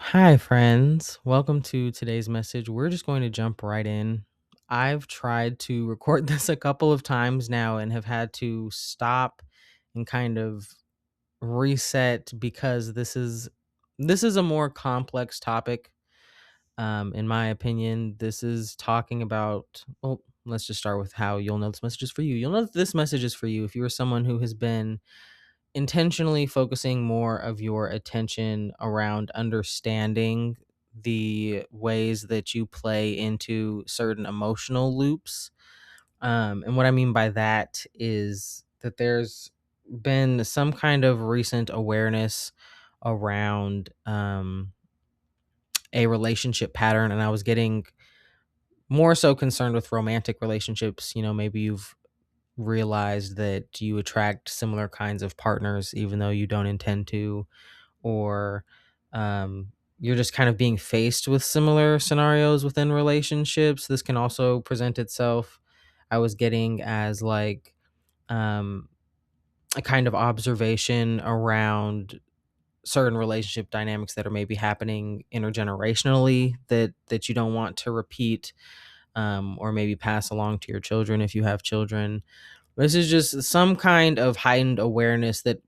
Hi, friends. Welcome to today's message. We're just going to jump right in. I've tried to record this a couple of times now and have had to stop and kind of reset because this is a more complex topic. In my opinion, this is talking about, well, let's just start with how you'll know this message is for you. You'll know that this message is for you if you are someone who has been intentionally focusing more of your attention around understanding the ways that you play into certain emotional loops. And what I mean by that is that there's been some kind of recent awareness around a relationship pattern, and I was getting more so concerned with romantic relationships. Maybe you've realized that you attract similar kinds of partners even though you don't intend to, or you're just kind of being faced with similar scenarios within relationships. This can also present itself, I was getting, as like um, a kind of observation around certain relationship dynamics that are maybe happening intergenerationally that you don't want to repeat, or maybe pass along to your children if you have children. This is just some kind of heightened awareness that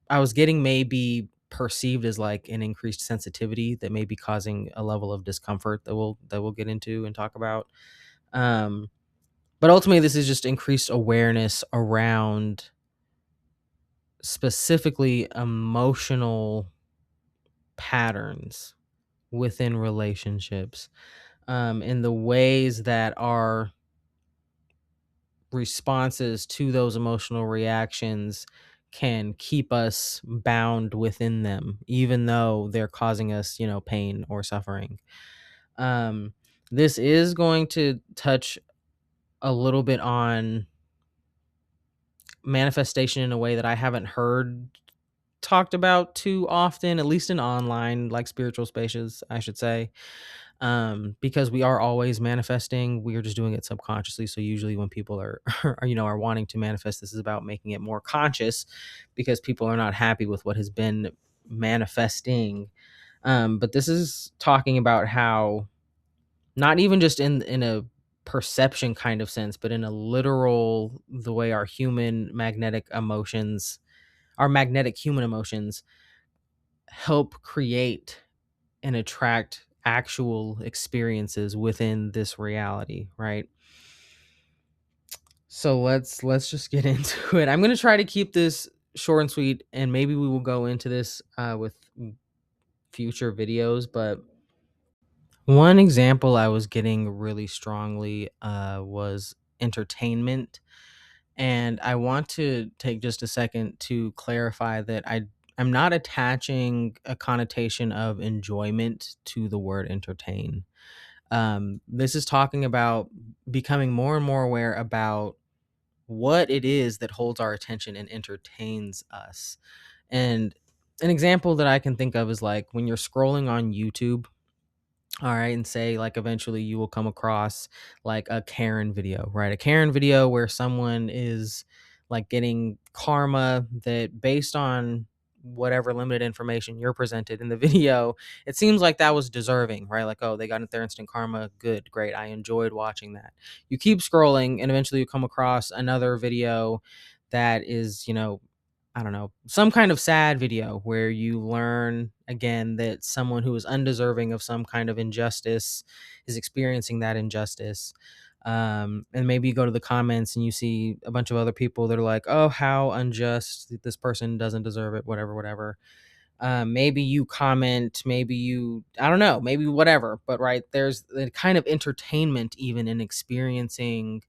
I was getting, may be perceived as like an increased sensitivity that may be causing a level of discomfort that we'll get into and talk about. Um, but ultimately, this is just increased awareness around specifically emotional patterns within relationships, in the ways that our responses to those emotional reactions can keep us bound within them, even though they're causing us, pain or suffering. Um, this is going to touch a little bit on manifestation in a way that I haven't heard talked about too often, at least in online, like spiritual spaces, I should say. Because we are always manifesting, we are just doing it subconsciously. So usually when people are wanting to manifest, this is about making it more conscious because people are not happy with what has been manifesting. But this is talking about how, not even just in a perception kind of sense, but in a literal, the way our magnetic human emotions help create and attract actual experiences within this reality, right? So let's just get into it. I'm going to try to keep this short and sweet, and maybe we will go into this with future videos. But one example I was getting really strongly was entertainment. And I want to take just a second to clarify that I'm not attaching a connotation of enjoyment to the word entertain. This is talking about becoming more and more aware about what it is that holds our attention and entertains us. And an example that I can think of is like when you're scrolling on YouTube, all right, and say like eventually you will come across like a Karen video, right? A Karen video where someone is like getting karma that, based on whatever limited information you're presented in the video, it seems like that was deserving, right? Like, oh, they got their instant karma. Good, great. I enjoyed watching that. You keep scrolling and eventually you come across another video that is, I don't know, some kind of sad video where you learn again that someone who is undeserving of some kind of injustice is experiencing that injustice. And maybe you go to the comments and you see a bunch of other people that are like, oh, how unjust, this person doesn't deserve it, whatever, whatever. Maybe you comment, maybe I don't know, maybe whatever. But right, there's the kind of entertainment even in experiencing,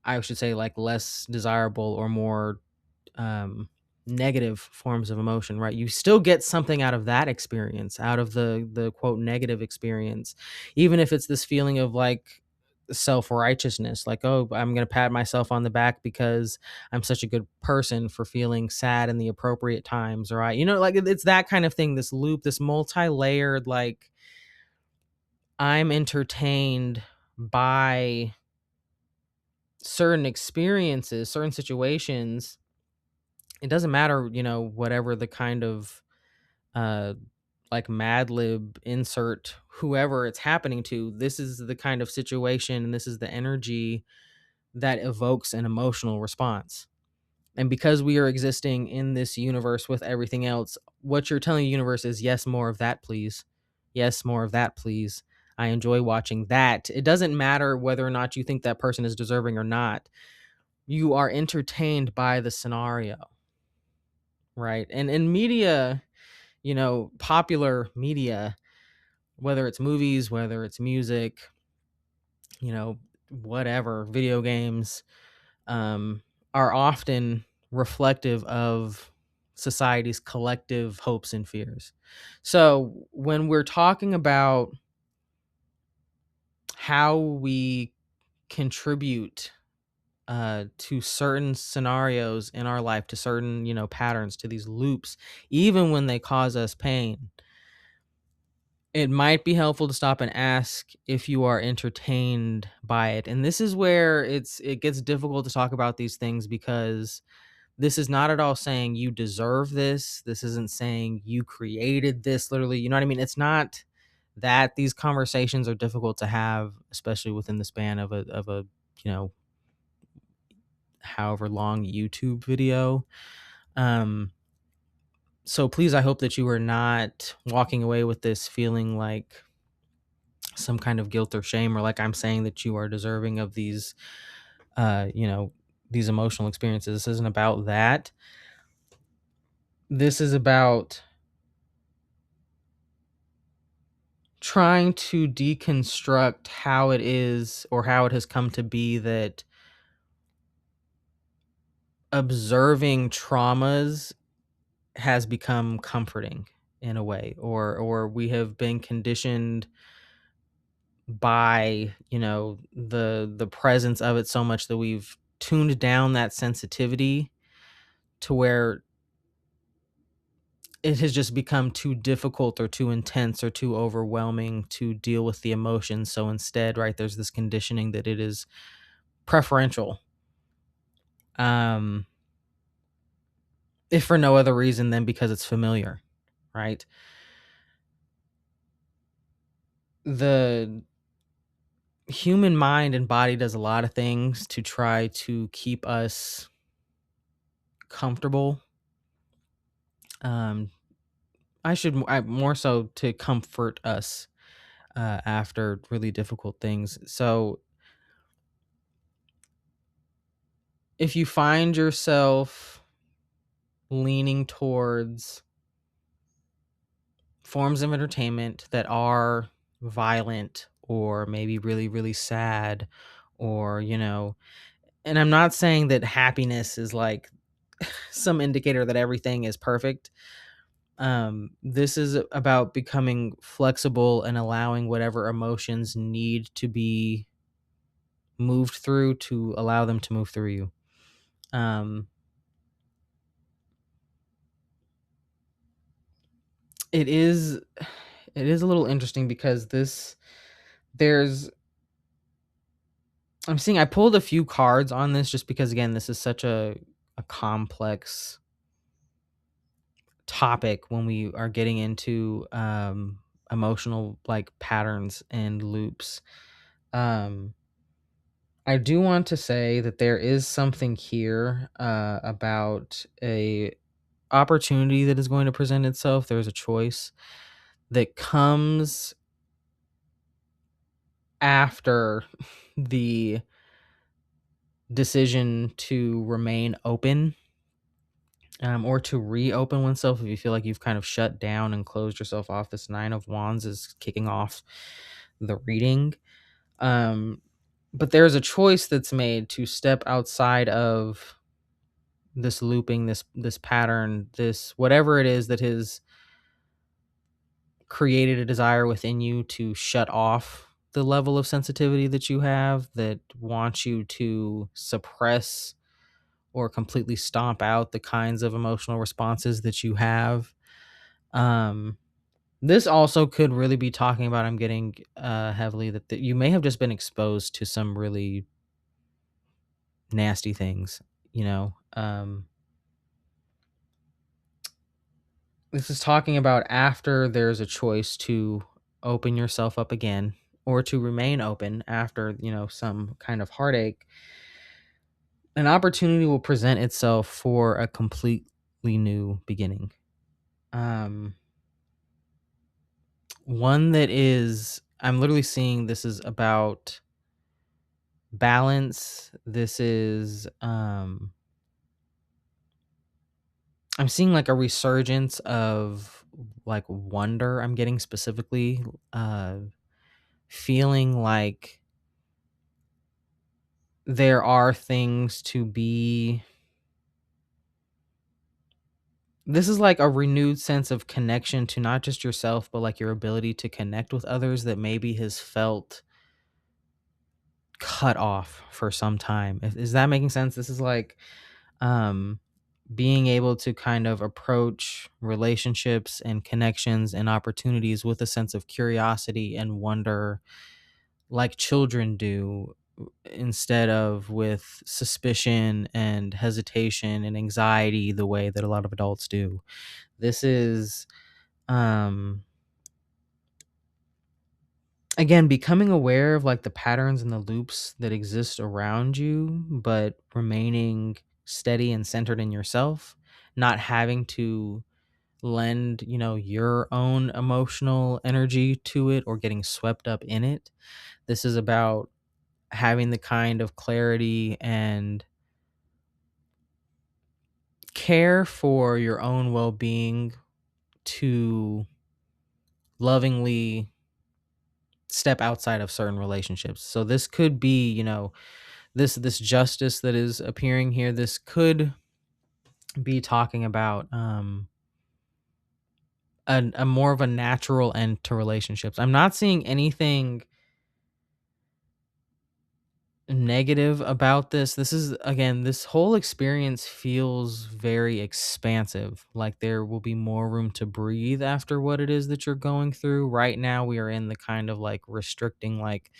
I should say, like less desirable or more um, negative forms of emotion, right? You still get something out of that experience, out of the quote negative experience, even if it's this feeling of like self-righteousness, like, oh, I'm going to pat myself on the back because I'm such a good person for feeling sad in the appropriate times, right? Like it's that kind of thing, this loop, this multi-layered, like, I'm entertained by certain experiences, certain situations. It doesn't matter, whatever the kind of uh like Mad Lib, insert whoever it's happening to. This is the kind of situation and this is the energy that evokes an emotional response. And because we are existing in this universe with everything else, what you're telling the universe is, yes, more of that, please. Yes, more of that, please. I enjoy watching that. It doesn't matter whether or not you think that person is deserving or not. You are entertained by the scenario, right? And in media, popular media, whether it's movies, whether it's music, whatever, video games, um, are often reflective of society's collective hopes and fears. So when we're talking about how we contribute to certain scenarios in our life, to certain, patterns, to these loops, even when they cause us pain, it might be helpful to stop and ask if you are entertained by it. And this is where it gets difficult to talk about these things, because this is not at all saying you deserve this. This isn't saying you created this, literally. You know what I mean? It's not that. These conversations are difficult to have, especially within the span of a, you know, however long YouTube video. So please, I hope that you are not walking away with this feeling like some kind of guilt or shame, or like I'm saying that you are deserving of these, these emotional experiences. This isn't about that. This is about trying to deconstruct how it is, or how it has come to be, that observing traumas has become comforting in a way, or we have been conditioned by, the presence of it so much that we've tuned down that sensitivity to where it has just become too difficult or too intense or too overwhelming to deal with the emotions. So instead, right, there's this conditioning that it is preferential, um if for no other reason than because it's familiar, right? The human mind and body does a lot of things to try to keep us comfortable. um more so to comfort us after really difficult things. So if you find yourself leaning towards forms of entertainment that are violent, or maybe really, really sad, or, and I'm not saying that happiness is like some indicator that everything is perfect. This is about becoming flexible and allowing whatever emotions need to be moved through, to allow them to move through you. Um, it is a little interesting because there's I'm seeing I pulled a few cards on this just because, again, this is such a complex topic when we are getting into emotional, like, patterns and loops. Um I do want to say that there is something here about a opportunity that is going to present itself. There's a choice that comes after the decision to remain open, or to reopen oneself. If you feel like you've kind of shut down and closed yourself off, this Nine of Wands is kicking off the reading. Um, but there's a choice that's made to step outside of this looping, this pattern, this whatever it is that has created a desire within you to shut off the level of sensitivity that you have, that wants you to suppress or completely stomp out the kinds of emotional responses that you have. Um, this also could really be talking about, I'm getting heavily, that you may have just been exposed to some really nasty things, you know. This is talking about after there's a choice to open yourself up again or to remain open after, some kind of heartache, an opportunity will present itself for a completely new beginning. Um, One that is, I'm literally seeing this is about balance. This is, I'm seeing like a resurgence of like wonder. I'm getting specifically, feeling like there are things to be. This is like a renewed sense of connection to not just yourself, but like your ability to connect with others that maybe has felt cut off for some time. Is that making sense? This is like, um, being able to kind of approach relationships and connections and opportunities with a sense of curiosity and wonder, like children do, instead of with suspicion and hesitation and anxiety the way that a lot of adults do. This is, um again, becoming aware of like the patterns and the loops that exist around you, but remaining steady and centered in yourself, not having to lend, your own emotional energy to it or getting swept up in it. This is about having the kind of clarity and care for your own well-being to lovingly step outside of certain relationships. So this could be, this justice that is appearing here. This could be talking about, a more of a natural end to relationships. I'm not seeing anything negative about this. This is, again, this whole experience feels very expansive. Like there will be more room to breathe after what it is that you're going through. Right now we are in the kind of like restricting, like,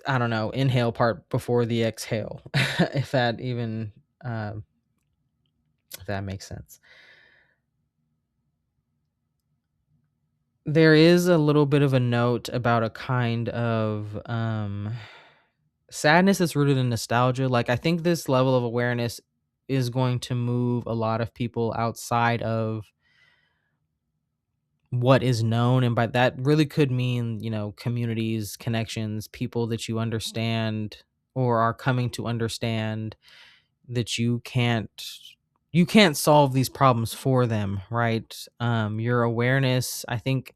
I don't know, inhale part before the exhale. If that even, um if that makes sense. There is a little bit of a note about a kind of, sadness that's rooted in nostalgia. Like, I think this level of awareness is going to move a lot of people outside of what is known, and by that really could mean, communities, connections, people that you understand or are coming to understand that you can't solve these problems for them, right? Your awareness, I think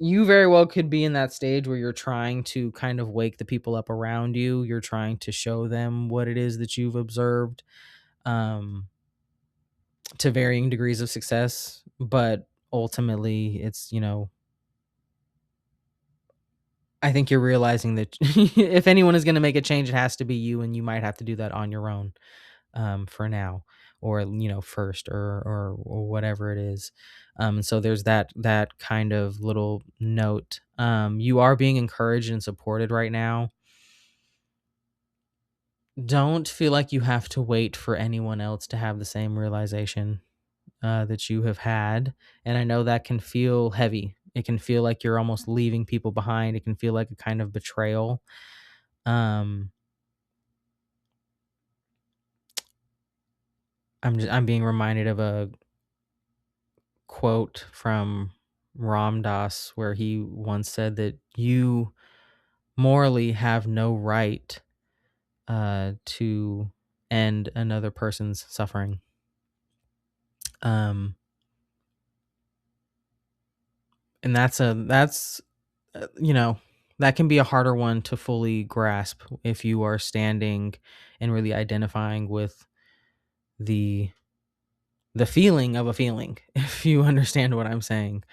you very well could be in that stage where you're trying to kind of wake the people up around you. You're trying to show them what it is that you've observed, um, to varying degrees of success. But ultimately, it's, I think you're realizing that if anyone is going to make a change, it has to be you, and you might have to do that on your own, for now, or first, or whatever it is. So there's that kind of little note. You are being encouraged and supported right now. Don't feel like you have to wait for anyone else to have the same realization, that you have had. And I know that can feel heavy. It can feel like you're almost leaving people behind. It can feel like a kind of betrayal. Um, I'm being reminded of a quote from Ram Dass where he once said that you morally have no right, to end another person's suffering. Um, and that can be a harder one to fully grasp if you are standing and really identifying with the the feeling of a feeling, if you understand what I'm saying.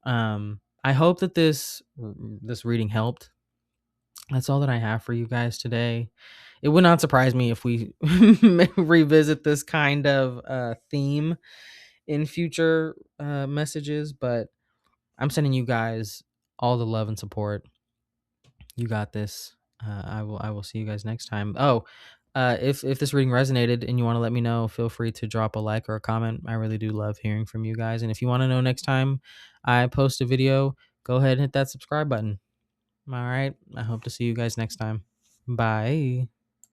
I hope that this reading helped. That's all that I have for you guys today. It would not surprise me if we revisit this kind of, theme in future, messages, but I'm sending you guys all the love and support. You got this. I will see you guys next time. Oh, If this reading resonated and you want to let me know, feel free to drop a like or a comment. I really do love hearing from you guys. And if you want to know next time I post a video, go ahead and hit that subscribe button. All right. I hope to see you guys next time. Bye.